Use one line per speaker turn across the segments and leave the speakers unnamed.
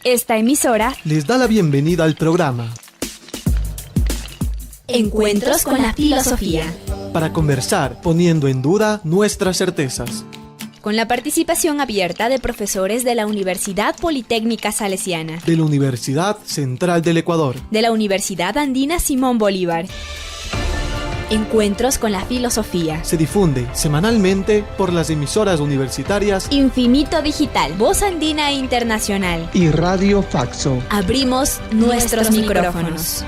Esta emisora
les da la bienvenida al programa
Encuentros con la Filosofía,
para conversar poniendo en duda nuestras certezas,
con la participación abierta de profesores de la Universidad Politécnica Salesiana,
de la Universidad Central del Ecuador,
de la Universidad Andina Simón Bolívar. Encuentros con la Filosofía
se difunde semanalmente por las emisoras universitarias
Infinito Digital, Voz Andina Internacional
y Radio Faxo.
Abrimos nuestros micrófonos.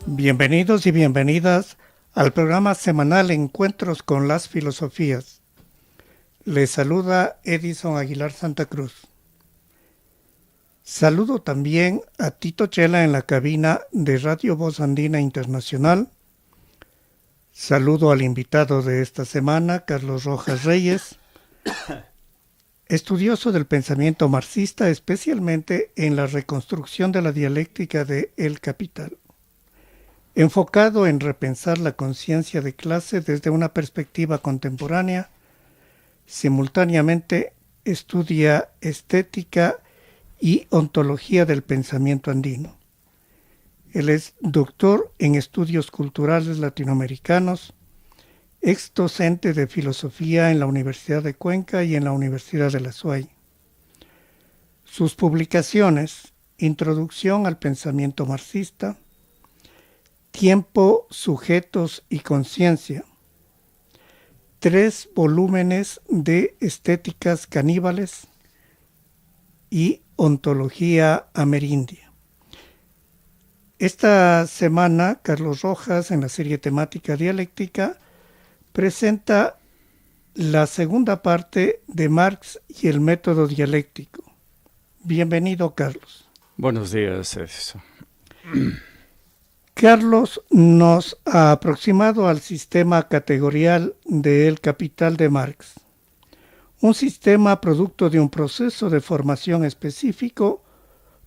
Bienvenidos y bienvenidas al programa semanal Encuentros con las Filosofías. Les saluda Edison Aguilar Santa Cruz. Saludo también a Tito Chela en la cabina de Radio Voz Andina Internacional. Saludo al invitado de esta semana, Carlos Rojas Reyes, estudioso del pensamiento marxista, especialmente en la reconstrucción de la dialéctica de El Capital, enfocado en repensar la conciencia de clase desde una perspectiva contemporánea. Simultáneamente estudia estética y ontología del pensamiento andino. Él es doctor en estudios culturales latinoamericanos, ex docente de filosofía en la Universidad de Cuenca y en la Universidad de la SUAY. Sus publicaciones: Introducción al pensamiento marxista, Tiempo, sujetos y conciencia, 3 volúmenes de estéticas caníbales y ontología amerindia. Esta semana, Carlos Rojas, en la serie temática dialéctica, presenta la segunda parte de Marx y el método dialéctico. Bienvenido, Carlos.
Buenos días, Edison.
Carlos nos ha aproximado al sistema categorial de El Capital de Marx, un sistema producto de un proceso de formación específico,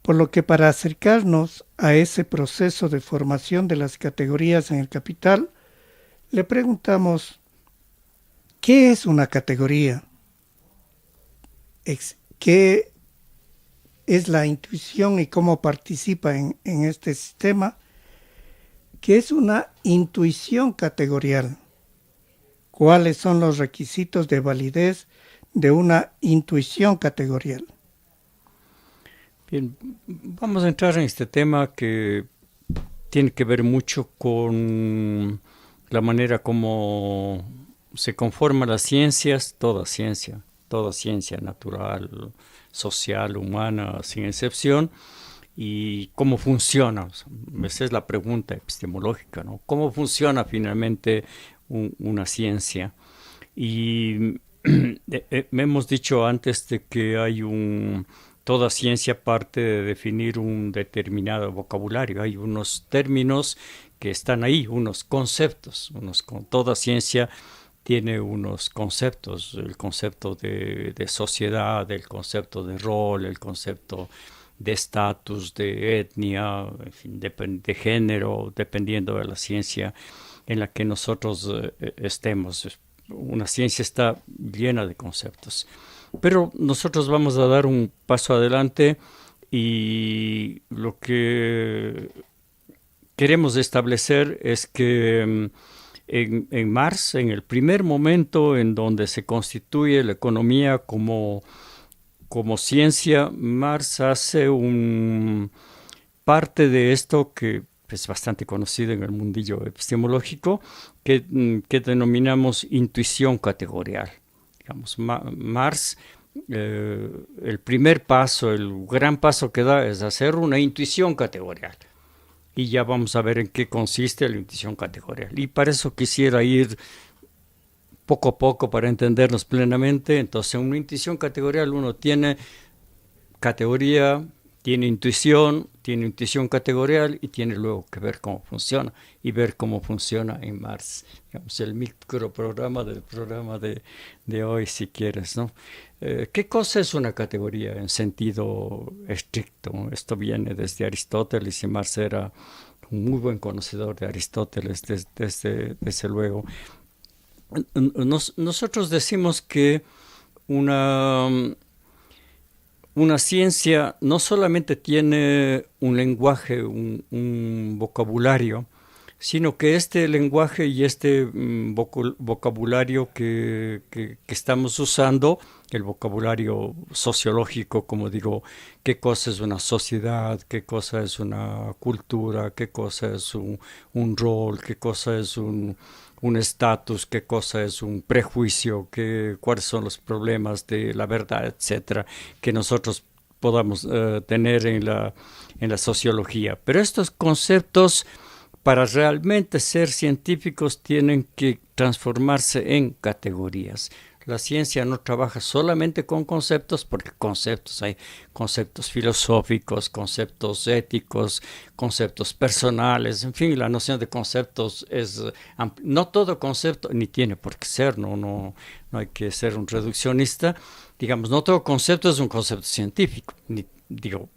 por lo que para acercarnos a ese proceso de formación de las categorías en El Capital, le preguntamos: ¿qué es una categoría? ¿Qué es la intuición y cómo participa en este sistema? ¿Qué es una intuición categorial? ¿Cuáles son los requisitos de validez de una intuición categorial?
Bien, vamos a entrar en este tema que tiene que ver mucho con la manera como se conforman las ciencias, toda ciencia natural, social, humana, sin excepción, y cómo funciona. Esa es la pregunta epistemológica, ¿no? ¿Cómo funciona finalmente una ciencia? Y me hemos dicho antes de que toda ciencia parte de definir un determinado vocabulario. Hay unos términos que están ahí, unos conceptos. Toda ciencia tiene unos conceptos, el concepto de sociedad, el concepto de rol, el concepto de estatus, de etnia, en fin, de género, dependiendo de la ciencia en la que nosotros estemos. Una ciencia está llena de conceptos. Pero nosotros vamos a dar un paso adelante y lo que queremos establecer es que en Marx, en el primer momento en donde se constituye la economía como ciencia, Marx hace parte de esto que es bastante conocido en el mundillo epistemológico, que denominamos intuición categorial. Digamos, Marx, el primer paso, el gran paso que da es hacer una intuición categorial. Y ya vamos a ver en qué consiste la intuición categorial. Y para eso quisiera ir poco a poco para entendernos plenamente. Entonces, en una intuición categorial uno tiene categoría, tiene intuición categorial y tiene luego que ver cómo funciona y ver cómo funciona en Marx. Digamos, el microprograma del programa de hoy, si quieres, ¿no? ¿Qué cosa es una categoría en sentido estricto? Esto viene desde Aristóteles y Marx era un muy buen conocedor de Aristóteles, desde luego. nosotros decimos que una, una ciencia no solamente tiene un lenguaje, un vocabulario, sino que este lenguaje y este vocabulario que estamos usando, el vocabulario sociológico, como digo, qué cosa es una sociedad, qué cosa es una cultura, qué cosa es un rol, qué cosa es un estatus, qué cosa es un prejuicio, cuáles son los problemas de la verdad, etcétera, que nosotros podamos tener en la sociología. Pero estos conceptos, para realmente ser científicos, tienen que transformarse en categorías. La ciencia no trabaja solamente con conceptos, porque conceptos hay conceptos filosóficos, conceptos éticos, conceptos personales, en fin, la noción de conceptos es no todo concepto, ni tiene por qué ser, no hay que ser un reduccionista, digamos, no todo concepto es un concepto científico, digo,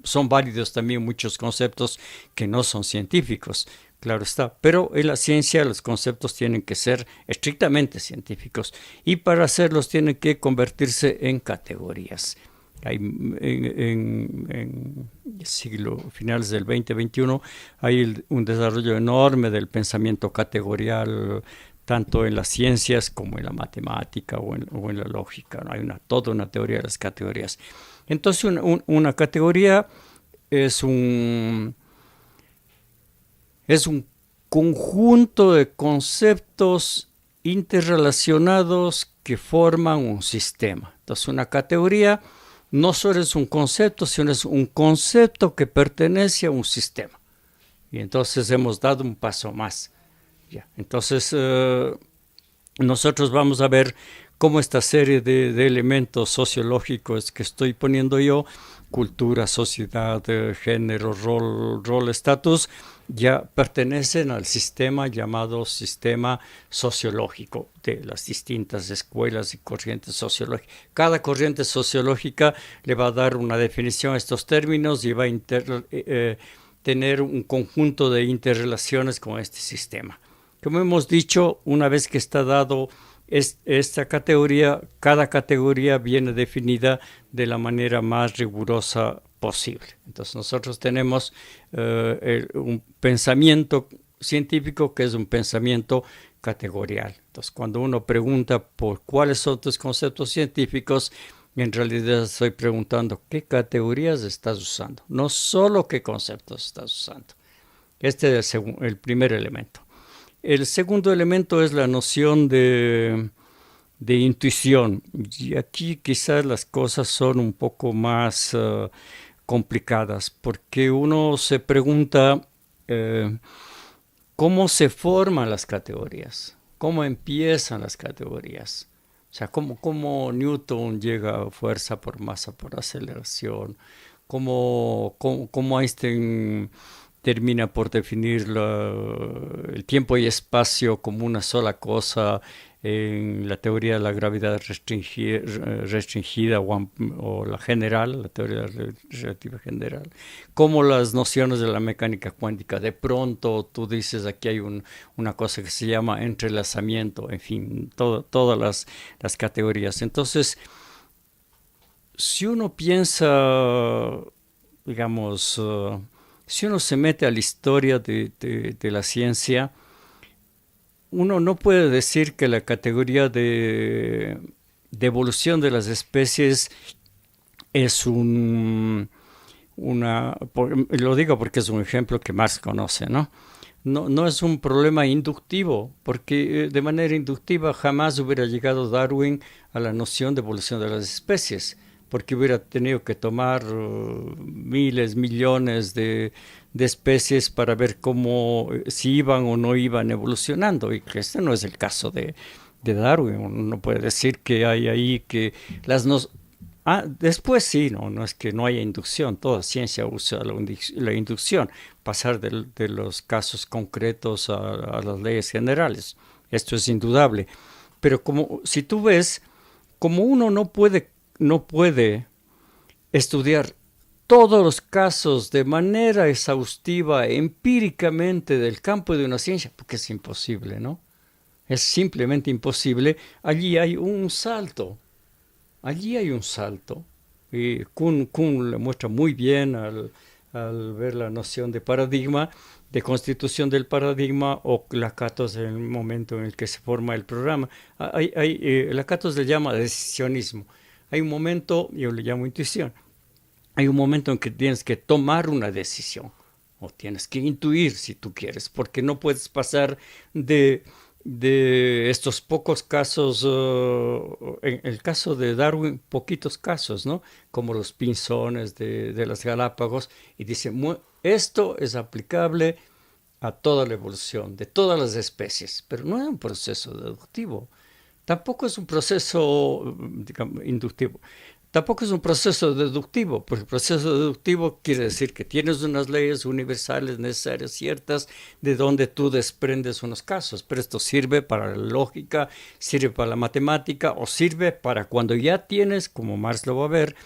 son válidos también muchos conceptos que no son científicos, claro está, pero en la ciencia los conceptos tienen que ser estrictamente científicos y para hacerlos tienen que convertirse en categorías. En el siglo finales del 20-21 hay un desarrollo enorme del pensamiento categorial, tanto en las ciencias como en la matemática o en la lógica, ¿no? Hay toda una teoría de las categorías. Entonces una categoría es un conjunto de conceptos interrelacionados que forman un sistema. Entonces una categoría no solo es un concepto, sino es un concepto que pertenece a un sistema. Y entonces hemos dado un paso más. Ya. Entonces nosotros vamos a ver cómo esta serie de elementos sociológicos que estoy poniendo yo, cultura, sociedad, género, rol, estatus, ya pertenecen al sistema llamado sistema sociológico de las distintas escuelas y corrientes sociológicas. Cada corriente sociológica le va a dar una definición a estos términos y va a tener un conjunto de interrelaciones con este sistema. Como hemos dicho, una vez que está dado esta categoría, cada categoría viene definida de la manera más rigurosa posible. Entonces nosotros tenemos un pensamiento científico que es un pensamiento categorial. Entonces cuando uno pregunta por cuáles son tus conceptos científicos, en realidad estoy preguntando qué categorías estás usando, no solo qué conceptos estás usando. Este es el primer elemento. El segundo elemento es la noción de intuición. Y aquí quizás las cosas son un poco más complicadas, porque uno se pregunta cómo se forman las categorías, cómo empiezan las categorías. O sea, cómo Newton llega a fuerza por masa por aceleración, cómo Einstein termina por definir el tiempo y espacio como una sola cosa en la teoría de la gravedad restringida o la general, la teoría relativa general, como las nociones de la mecánica cuántica. De pronto tú dices aquí hay una cosa que se llama entrelazamiento, en fin, todas las categorías. Entonces, si uno piensa, digamos, si uno se mete a la historia de la ciencia, uno no puede decir que la categoría de evolución de las especies es lo digo porque es un ejemplo que Marx conoce, ¿no? No es un problema inductivo, porque de manera inductiva jamás hubiera llegado Darwin a la noción de evolución de las especies, porque hubiera tenido que tomar miles, millones de especies para ver si iban o no iban evolucionando, y que este no es el caso de Darwin. Uno puede decir que hay ahí que después sí, no es que no haya inducción, toda ciencia usa la inducción, pasar de los casos concretos a las leyes generales, esto es indudable, pero si tú ves, como uno no puede estudiar todos los casos de manera exhaustiva, empíricamente del campo de una ciencia, porque es imposible, ¿no? Es simplemente imposible. Allí hay un salto. Y Kuhn le muestra muy bien al ver la noción de paradigma, de constitución del paradigma, o Lakatos en el momento en el que se forma el programa. Lakatos le llama decisionismo. Hay un momento, yo le llamo intuición, hay un momento en que tienes que tomar una decisión, o tienes que intuir si tú quieres, porque no puedes pasar de estos pocos casos, en el caso de Darwin, poquitos casos, ¿no? Como los pinzones de las Galápagos, y dice, esto es aplicable a toda la evolución, de todas las especies, pero no es un proceso deductivo, tampoco es un proceso, digamos, inductivo. Tampoco es un proceso deductivo, porque el proceso deductivo quiere decir que tienes unas leyes universales necesarias, ciertas, de donde tú desprendes unos casos, pero esto sirve para la lógica, sirve para la matemática, o sirve para cuando ya tienes, como Marx lo va a ver,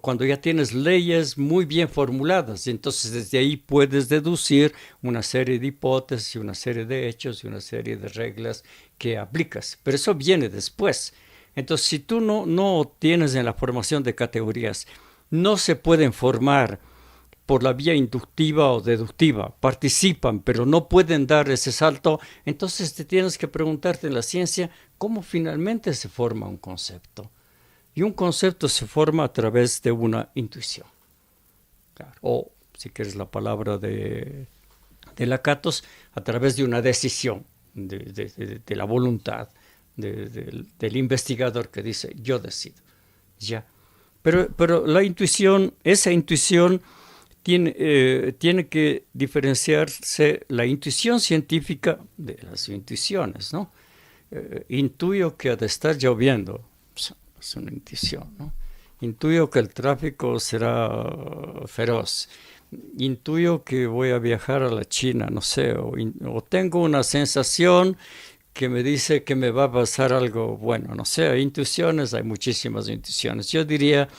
cuando ya tienes leyes muy bien formuladas, y entonces desde ahí puedes deducir una serie de hipótesis, una serie de hechos y una serie de reglas que aplicas, pero eso viene después. Entonces, si tú no tienes en la formación de categorías, no se pueden formar por la vía inductiva o deductiva, participan, pero no pueden dar ese salto, entonces te tienes que preguntarte en la ciencia cómo finalmente se forma un concepto. Y un concepto se forma a través de una intuición. Claro. O, si quieres la palabra de Lakatos, a través de una decisión, de la voluntad. Del investigador que dice, yo decido. Ya. Pero la intuición, esa intuición tiene que diferenciarse la intuición científica de las intuiciones, ¿no? Intuyo que ha de estar lloviendo, es una intuición, ¿no? Intuyo que el tráfico será feroz. Intuyo que voy a viajar a la China, no sé, o tengo una sensación que me dice que me va a pasar algo bueno, no sé, hay intuiciones, hay muchísimas intuiciones. Yo diría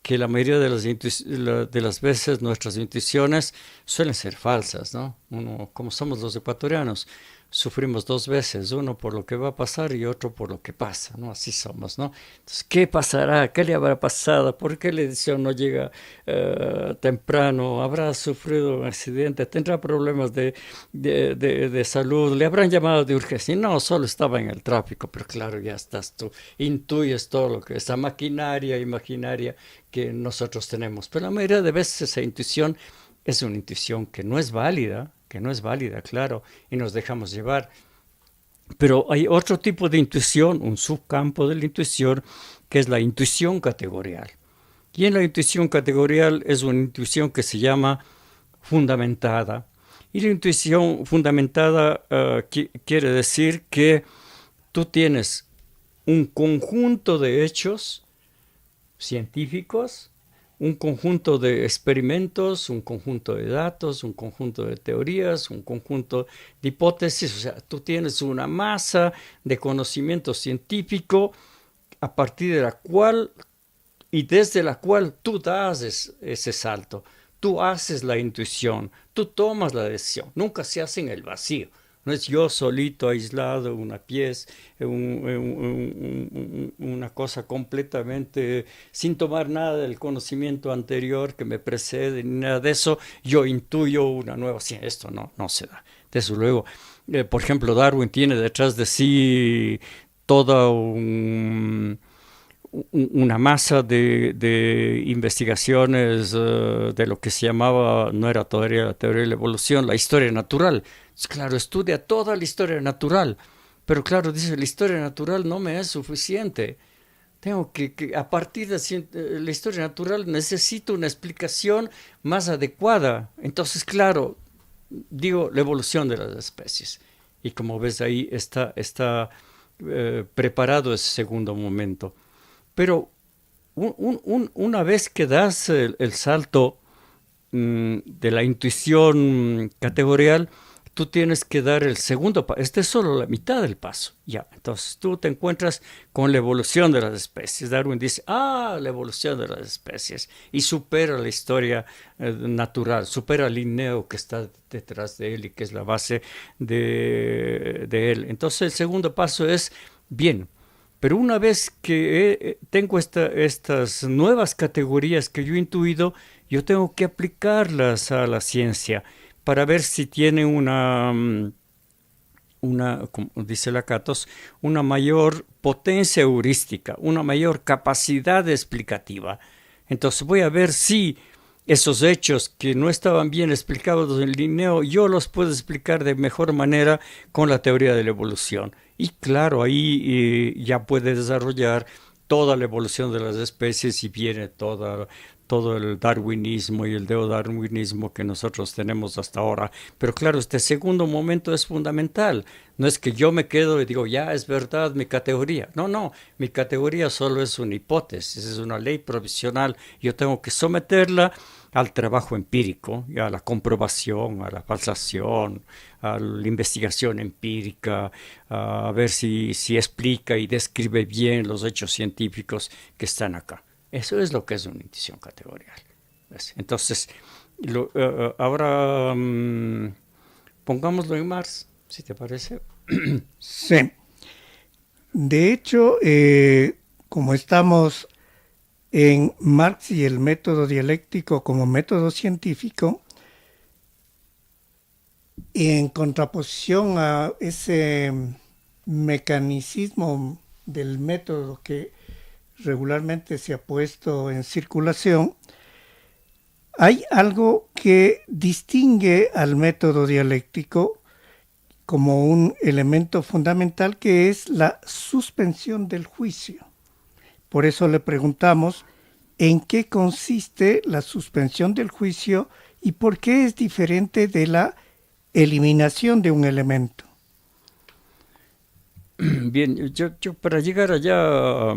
que la mayoría de las veces nuestras intuiciones suelen ser falsas, ¿no? Como somos los ecuatorianos, sufrimos dos veces, uno por lo que va a pasar y otro por lo que pasa, ¿no? Así somos, ¿no? Entonces, ¿qué pasará? ¿Qué le habrá pasado? ¿Por qué la edición no llega temprano? ¿Habrá sufrido un accidente? ¿Tendrá problemas de salud? ¿Le habrán llamado de urgencia? No, solo estaba en el tráfico, pero claro, ya estás tú, intuyes todo lo que esa maquinaria imaginaria que nosotros tenemos. Pero la mayoría de veces esa intuición es una intuición que no es válida, claro, y nos dejamos llevar. Pero hay otro tipo de intuición, un subcampo de la intuición, que es la intuición categorial. Y en la intuición categorial es una intuición que se llama fundamentada. Y la intuición fundamentada quiere decir que tú tienes un conjunto de hechos científicos, un conjunto de experimentos, un conjunto de datos, un conjunto de teorías, un conjunto de hipótesis. O sea, tú tienes una masa de conocimiento científico a partir de la cual y desde la cual tú das ese salto. Tú haces la intuición, tú tomas la decisión. Nunca se hace en el vacío. No es yo solito, aislado, una pieza, una cosa completamente sin tomar nada del conocimiento anterior que me precede, ni nada de eso. Yo intuyo una nueva ciencia. Esto no se da. Desde luego, por ejemplo, Darwin tiene detrás de sí toda una masa de investigaciones de lo que se llamaba, no era todavía la teoría de la evolución, la historia natural. Claro, estudia toda la historia natural, pero claro, dice, la historia natural no me es suficiente. Tengo que a partir de la historia natural necesito una explicación más adecuada. Entonces, claro, digo, la evolución de las especies. Y como ves ahí está preparado ese segundo momento. Pero una vez que das el salto de la intuición categorial, tú tienes que dar el segundo paso. Este es solo la mitad del paso. Ya, entonces tú te encuentras con la evolución de las especies. Darwin dice, la evolución de las especies. Y supera la historia natural, supera el Linneo que está detrás de él y que es la base de él. Entonces el segundo paso es, bien, pero una vez que tengo estas nuevas categorías que yo he intuido, yo tengo que aplicarlas a la ciencia para ver si tiene una, como dice Lakatos, una mayor potencia heurística, una mayor capacidad explicativa. Entonces voy a ver si esos hechos que no estaban bien explicados en Linneo, yo los puedo explicar de mejor manera con la teoría de la evolución. Y claro, ahí ya puede desarrollar toda la evolución de las especies y viene todo el darwinismo y el neodarwinismo que nosotros tenemos hasta ahora. Pero claro, este segundo momento es fundamental. No es que yo me quedo y digo, ya es verdad mi categoría. No, mi categoría solo es una hipótesis, es una ley provisional. Yo tengo que someterla al trabajo empírico, a la comprobación, a la falsación, a la investigación empírica, a ver si explica y describe bien los hechos científicos que están acá. Eso es lo que es una intuición categorial. ¿Ves? Entonces, ahora pongámoslo en Marx, si te parece.
Sí. De hecho, como estamos en Marx y el método dialéctico como método científico, y en contraposición a ese mecanicismo del método que regularmente se ha puesto en circulación, hay algo que distingue al método dialéctico como un elemento fundamental, que es la suspensión del juicio. Por eso le preguntamos en qué consiste la suspensión del juicio y por qué es diferente de la eliminación de un elemento.
Bien, yo para llegar allá,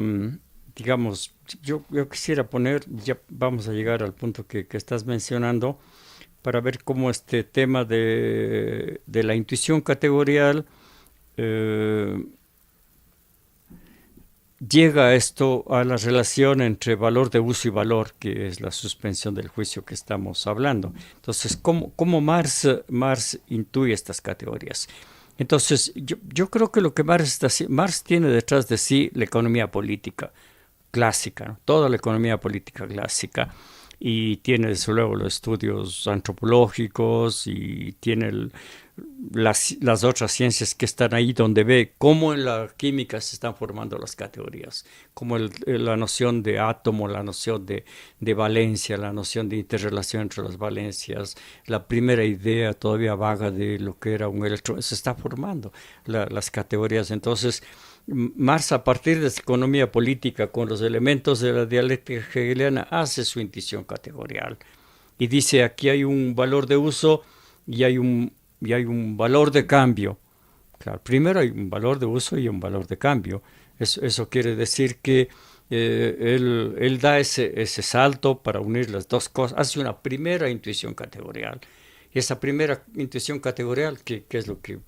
digamos, yo quisiera poner, ya vamos a llegar al punto que estás mencionando, para ver cómo este tema de la intuición categorial llega a esto, a la relación entre valor de uso y valor, que es la suspensión del juicio que estamos hablando. Entonces, ¿cómo Marx intuye estas categorías? Entonces, yo creo que lo que Marx tiene detrás de sí la economía política clásica, ¿no? Toda la economía política clásica, y tiene desde luego los estudios antropológicos y tiene las otras ciencias que están ahí, donde ve cómo en la química se están formando las categorías, como la noción de átomo, la noción de valencia, la noción de interrelación entre las valencias, la primera idea todavía vaga de lo que era un electrón, se está formando las categorías. Entonces, Marx, a partir de esa economía política, con los elementos de la dialéctica hegeliana, hace su intuición categorial y dice: aquí hay un valor de uso y hay un valor de cambio. Claro, primero hay un valor de uso y un valor de cambio. Eso quiere decir que él da ese salto para unir las dos cosas, hace una primera intuición categorial. Y esa primera intuición categorial, que es lo que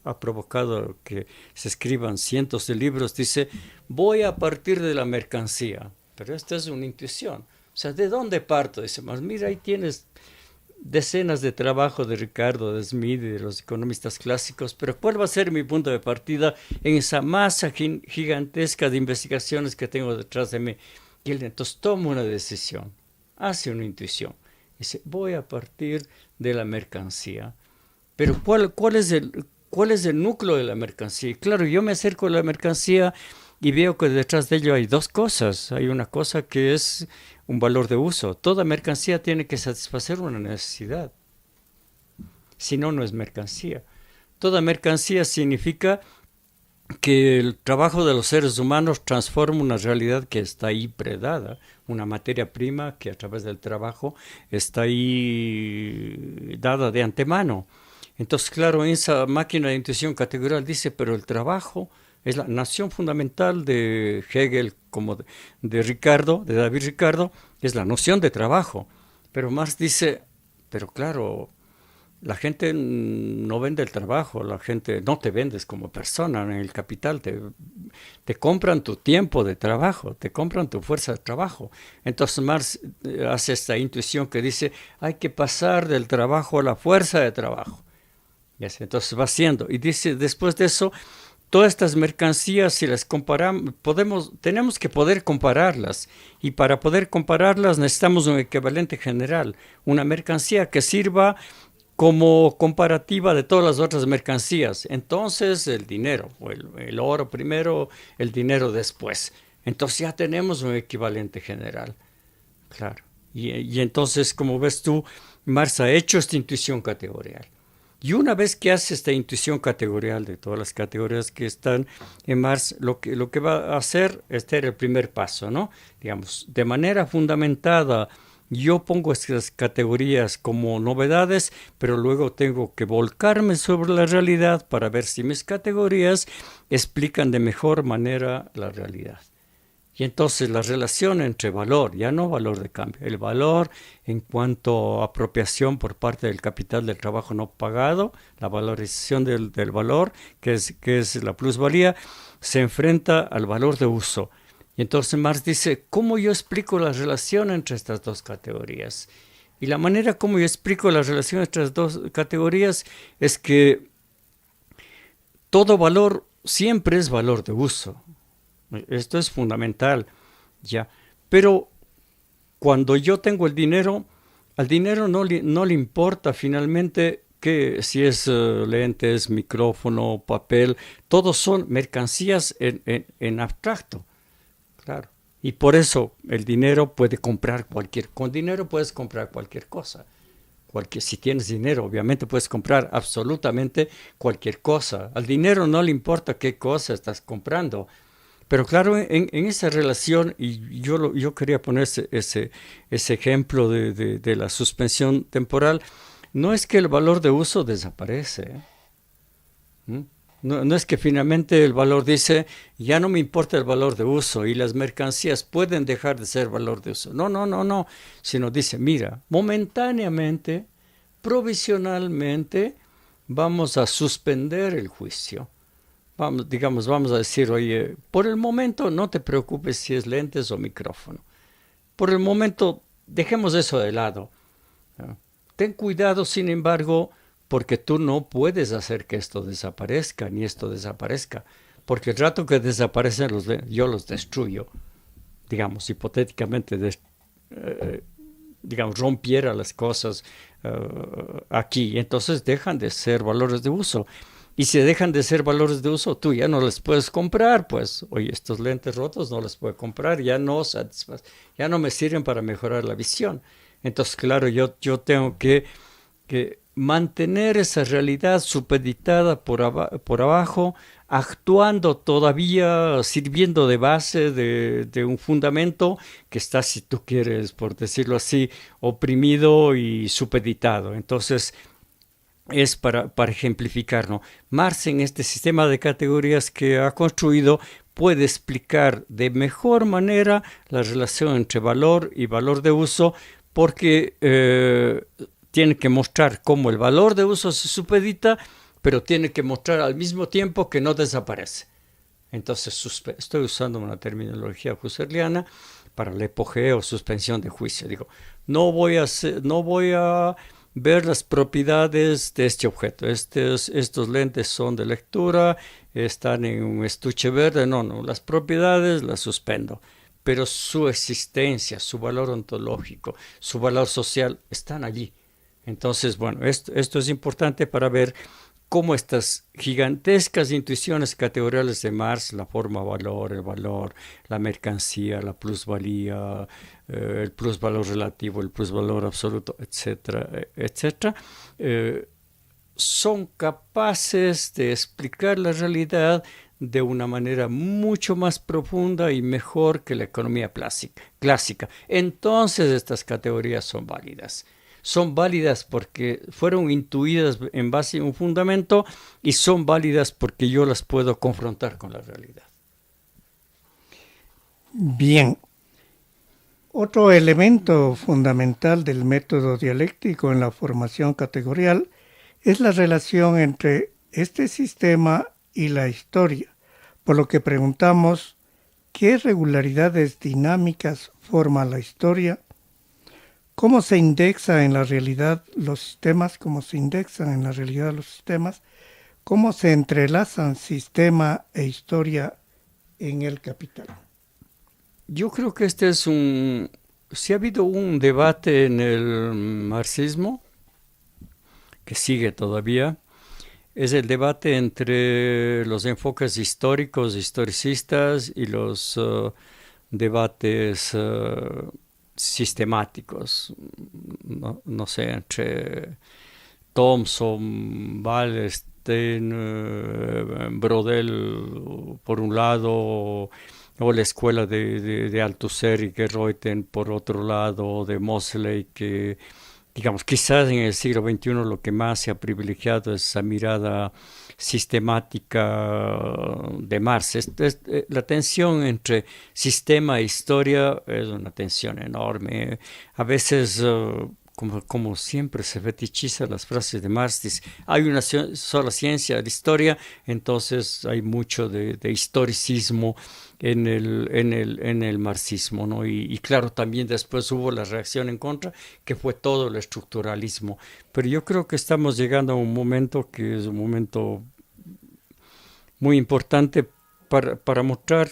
ha provocado que se escriban cientos de libros, dice: voy a partir de la mercancía. Pero esta es una intuición. O sea, ¿de dónde parto? Dice Marx. Mira, ahí tienes decenas de trabajos de Ricardo, de Smith y de los economistas clásicos, pero ¿cuál va a ser mi punto de partida en esa masa gigantesca de investigaciones que tengo detrás de mí? Y él entonces toma una decisión, hace una intuición. Dice: voy a partir de la mercancía. Pero ¿cuál es el núcleo de la mercancía? Claro, yo me acerco a la mercancía y veo que detrás de ello hay dos cosas. Hay una cosa que es un valor de uso. Toda mercancía tiene que satisfacer una necesidad. Si no, no es mercancía. Toda mercancía significa que el trabajo de los seres humanos transforma una realidad que está ahí predada, una materia prima que a través del trabajo está ahí dada de antemano. Entonces, claro, en esa máquina de intuición categorial dice: pero el trabajo es la noción fundamental de Hegel, como de Ricardo, de David Ricardo, es la noción de trabajo. Pero Marx dice: pero claro, La gente no vende el trabajo, la gente no te vendes como persona en el capital, te compran tu tiempo de trabajo, te compran tu fuerza de trabajo. Entonces Marx hace esta intuición que dice, hay que pasar del trabajo a la fuerza de trabajo. Entonces va haciendo. Y dice, después de eso, todas estas mercancías, si las comparamos, tenemos que poder compararlas. Y para poder compararlas necesitamos un equivalente general, una mercancía que sirva como comparativa de todas las otras mercancías. Entonces el dinero, o el oro primero, el dinero después. Entonces ya tenemos un equivalente general. Claro. Y entonces, como ves tú, Marx ha hecho esta intuición categorial. Y una vez que hace esta intuición categorial de todas las categorías que están en Marx, lo que va a hacer, este era el primer paso, ¿no? Digamos, de manera fundamentada, yo pongo estas categorías como novedades, pero luego tengo que volcarme sobre la realidad para ver si mis categorías explican de mejor manera la realidad. Y entonces la relación entre valor, ya no valor de cambio, el valor en cuanto a apropiación por parte del capital del trabajo no pagado, la valorización del valor, que es la plusvalía, se enfrenta al valor de uso. Y entonces Marx dice, ¿cómo yo explico la relación entre estas dos categorías? Y la manera como yo explico la relación entre estas dos categorías es que todo valor siempre es valor de uso. Esto es fundamental, ya. Pero cuando yo tengo el dinero, al dinero no le importa finalmente que si es lentes, micrófono, papel, todos son mercancías en abstracto, claro. Y por eso el dinero puede comprar con dinero puedes comprar cualquier cosa. Si tienes dinero, obviamente puedes comprar absolutamente cualquier cosa. Al dinero no le importa qué cosa estás comprando. Pero claro, en esa relación, y yo quería poner ese ejemplo de la suspensión temporal, no es que el valor de uso desaparece. No es que finalmente el valor dice, ya no me importa el valor de uso y las mercancías pueden dejar de ser valor de uso. No. Sino dice, mira, momentáneamente, provisionalmente, vamos a suspender el juicio. Vamos a decir, oye, por el momento no te preocupes si es lentes o micrófono. Por el momento, dejemos eso de lado. Ten cuidado, sin embargo, porque tú no puedes hacer que esto desaparezca, ni esto desaparezca. Porque el rato que desaparecen yo los destruyo. Digamos, hipotéticamente, rompiera las cosas aquí. Entonces dejan de ser valores de uso. Y si dejan de ser valores de uso, tú ya no les puedes comprar, pues, oye, estos lentes rotos no les puedo comprar, ya no me sirven para mejorar la visión. Entonces, claro, yo tengo que mantener esa realidad supeditada por abajo, actuando todavía, sirviendo de base, de un fundamento que está, si tú quieres, por decirlo así, oprimido y supeditado. Entonces, es para ejemplificar, ¿no? Marx en este sistema de categorías que ha construido puede explicar de mejor manera la relación entre valor y valor de uso porque tiene que mostrar cómo el valor de uso se supedita, pero tiene que mostrar al mismo tiempo que no desaparece. Entonces estoy usando una terminología husserliana para el apogeo o suspensión de juicio. Digo, no voy a ver las propiedades de este objeto. Estos lentes son de lectura, están en un estuche verde. No, las propiedades las suspendo. Pero su existencia, su valor ontológico, su valor social están allí. Entonces, bueno, esto es importante para ver cómo estas gigantescas intuiciones categoriales de Marx, la forma valor, el valor, la mercancía, la plusvalía, el plusvalor relativo, el plusvalor absoluto, etcétera, son capaces de explicar la realidad de una manera mucho más profunda y mejor que la economía clásica. Entonces estas categorías son válidas. Son válidas porque fueron intuidas en base a un fundamento y son válidas porque yo las puedo confrontar con la realidad.
Bien. Otro elemento fundamental del método dialéctico en la formación categorial es la relación entre este sistema y la historia, por lo que preguntamos qué regularidades dinámicas forma la historia, cómo se indexan en la realidad los sistemas, cómo se entrelazan sistema e historia en el capital.
Yo creo que si ha habido un debate en el marxismo, que sigue todavía, es el debate entre los enfoques históricos, historicistas, y los debates sistemáticos, no sé, entre Thompson, Wallerstein, Brodel por un lado, o la escuela de Althusser y Gerreuten por otro lado, de Mosley, que digamos, quizás en el siglo XXI lo que más se ha privilegiado es esa mirada sistemática de Marx. La tensión entre sistema e historia es una tensión enorme. A veces, como siempre se fetichizan las frases de Marx, dice, hay una sola ciencia, la historia, entonces hay mucho de historicismo en el marxismo, ¿no? Y claro, también después hubo la reacción en contra, que fue todo el estructuralismo. Pero yo creo que estamos llegando a un momento que es un momento muy importante para mostrar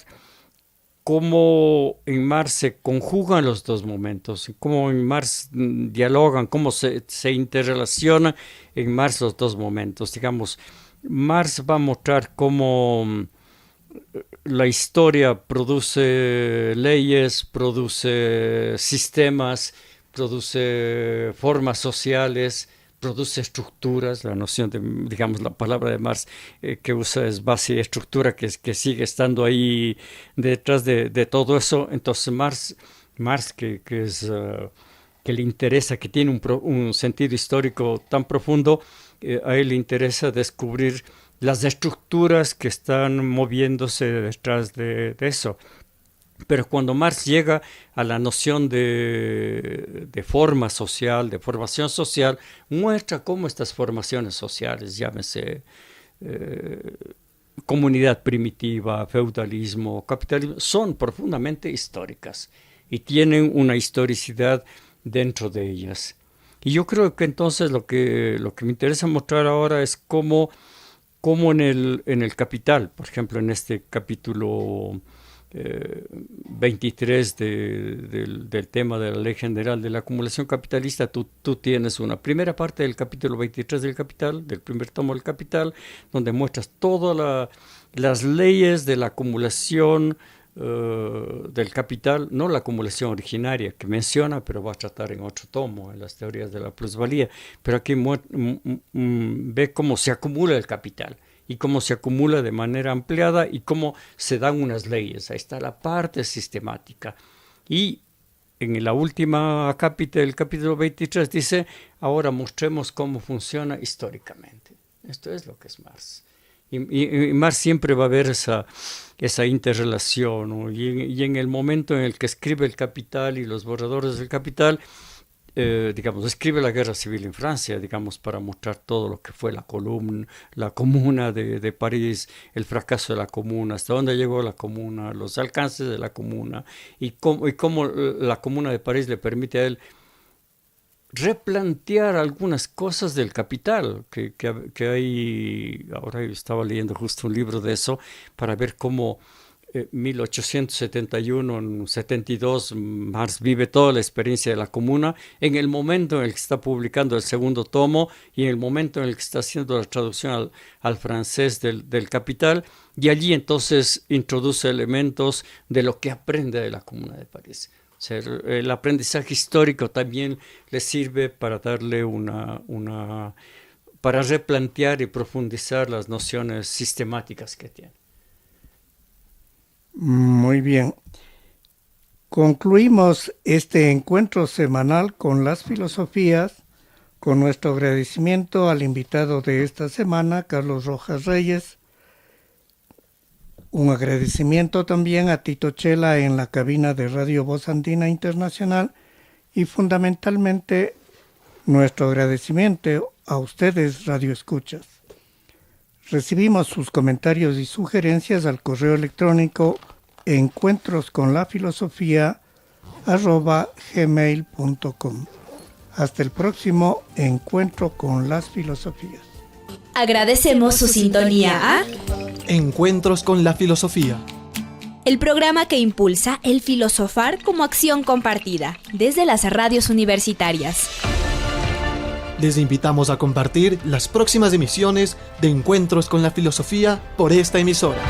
cómo en Marx se conjugan los dos momentos, cómo en Marx dialogan, cómo se interrelacionan en Marx los dos momentos. Digamos, Marx va a mostrar cómo la historia produce leyes, produce sistemas, produce formas sociales, produce estructuras. La noción de, digamos, la palabra de Marx que usa es base y estructura, que sigue estando ahí detrás de todo eso. Entonces Marx que le interesa, que tiene un sentido histórico tan profundo, a él le interesa descubrir las estructuras que están moviéndose detrás de eso. Pero cuando Marx llega a la noción de forma social, de formación social, muestra cómo estas formaciones sociales, llámese comunidad primitiva, feudalismo, capitalismo, son profundamente históricas y tienen una historicidad dentro de ellas. Y yo creo que entonces lo que me interesa mostrar ahora es cómo en el Capital, por ejemplo, en este capítulo 23 del tema de la Ley General de la Acumulación Capitalista, tú tienes una primera parte del capítulo 23 del Capital, del primer tomo del Capital, donde muestras todas las leyes de la acumulación del capital, no la acumulación originaria que menciona, pero va a tratar en otro tomo, en las teorías de la plusvalía, pero aquí ve cómo se acumula el capital y cómo se acumula de manera ampliada y cómo se dan unas leyes. Ahí está la parte sistemática. Y en la última acápite del capítulo 23 dice, ahora mostremos cómo funciona históricamente. Esto es lo que es Marx. Y Marx siempre va a ver esa interrelación, ¿no? Y en el momento en el que escribe el Capital y los borradores del Capital, digamos, escribe la guerra civil en Francia, digamos, para mostrar todo lo que fue la comuna de París, el fracaso de la comuna, hasta dónde llegó la comuna, los alcances de la comuna, y cómo la comuna de París le permite a él replantear algunas cosas del Capital, que hay. Ahora estaba leyendo justo un libro de eso, para ver cómo 1871, 72, Marx vive toda la experiencia de la comuna, en el momento en el que está publicando el segundo tomo y en el momento en el que está haciendo la traducción al francés del Capital, y allí entonces introduce elementos de lo que aprende de la Comuna de París. O sea, el aprendizaje histórico también le sirve para darle para replantear y profundizar las nociones sistemáticas que tiene.
Muy bien. Concluimos este encuentro semanal con las filosofías, con nuestro agradecimiento al invitado de esta semana, Carlos Rojas Reyes. Un agradecimiento también a Tito Chela en la cabina de Radio Voz Andina Internacional y fundamentalmente nuestro agradecimiento a ustedes, radioescuchas. Recibimos sus comentarios y sugerencias al correo electrónico encuentrosconlafilosofía@gmail.com. Hasta el próximo Encuentro con las Filosofías.
Agradecemos su sintonía a
Encuentros con la Filosofía.
el programa que impulsa el filosofar como acción compartida desde las radios universitarias.
Les invitamos a compartir las próximas emisiones de Encuentros con la Filosofía por esta emisora.